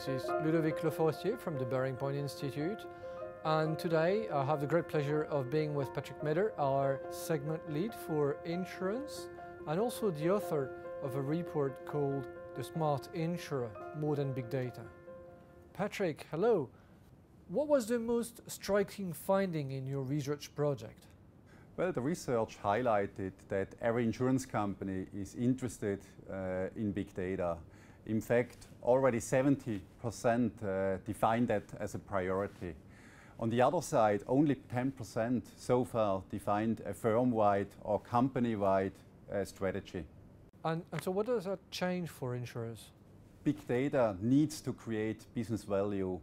This is Ludovic Lefortier from the BearingPoint Institute, and today I have the great pleasure of being with Patrick Meder, our segment lead for insurance and also the author of a report called The Smart Insurer, More Than Big Data. Patrick, hello. What was the most striking finding in your research project? Well, the research highlighted that every insurance company is interested in big data. In fact, already 70% define that as a priority. On the other side, only 10% so far defined a firm-wide or company-wide strategy. And so what does that change for insurers? Big data needs to create business value.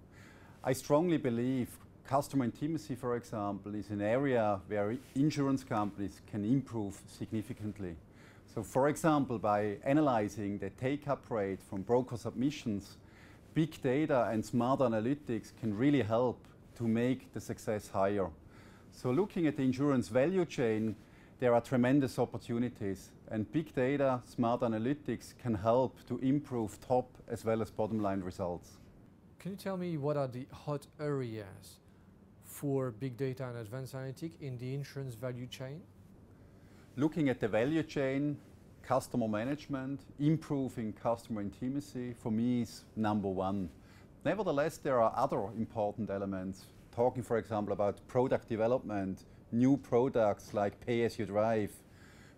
I strongly believe customer intimacy, for example, is an area where insurance companies can improve significantly. So, for example, by analyzing the take-up rate from broker submissions, big data and smart analytics can really help to make the success higher. So, looking at the insurance value chain, there are tremendous opportunities, and big data, smart analytics can help to improve top as well as bottom line results. Can you tell me what are the hot areas for big data and advanced analytics in the insurance value chain? Looking at the value chain, customer management, improving customer intimacy, for me is number one. Nevertheless, there are other important elements. Talking, for example, about product development, new products like pay-as-you-drive,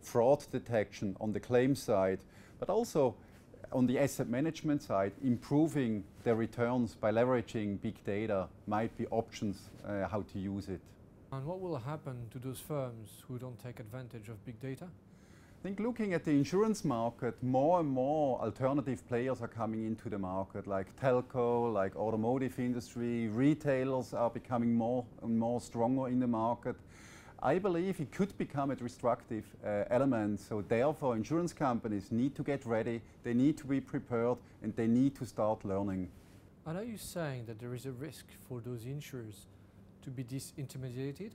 fraud detection on the claim side, but also on the asset management side, improving the returns by leveraging big data might be options how to use it. And what will happen to those firms who don't take advantage of big data? I think looking at the insurance market, more and more alternative players are coming into the market, like telco, like automotive industry, retailers are becoming more and more stronger in the market. I believe it could become a destructive element, so therefore insurance companies need to get ready, they need to be prepared, and they need to start learning. And are you saying that there is a risk for those insurers to be disintermediated?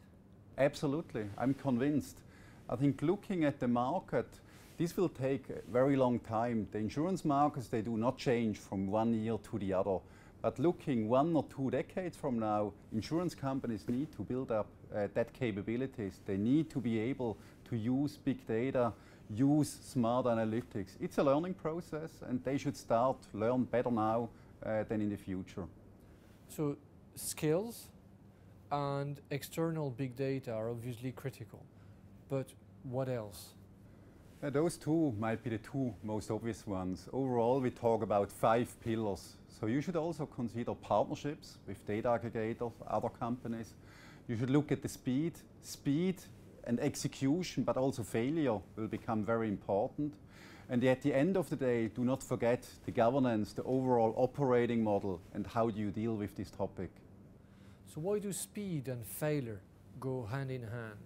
Absolutely, I'm convinced. I think looking at the market, this will take a very long time. The insurance markets, they do not change from one year to the other. But looking 1 or 2 decades from now, insurance companies need to build up that capabilities. They need to be able to use big data, use smart analytics. It's a learning process, and they should start learn better now than in the future. So skills and external big data are obviously critical, but what else? Those two might be the two most obvious ones. Overall, we talk about 5 pillars. So you should also consider partnerships with data aggregators, other companies. You should look at the speed and execution, but also failure will become very important. And at the end of the day, do not forget the governance, the overall operating model, and how do you deal with this topic. So why do speed and failure go hand in hand?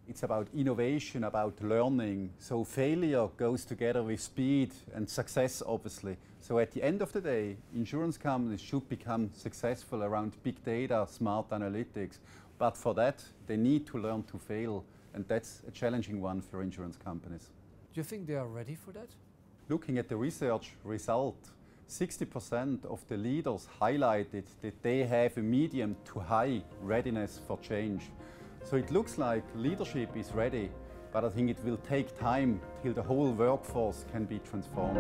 It's about innovation, about learning. So failure goes together with speed and success, obviously. So at the end of the day, insurance companies should become successful around big data, smart analytics. But for that, they need to learn to fail. And that's a challenging one for insurance companies. Do you think they are ready for that? Looking at the research result, 60% of the leaders highlighted that they have a medium to high readiness for change. So it looks like leadership is ready, but I think it will take time till the whole workforce can be transformed.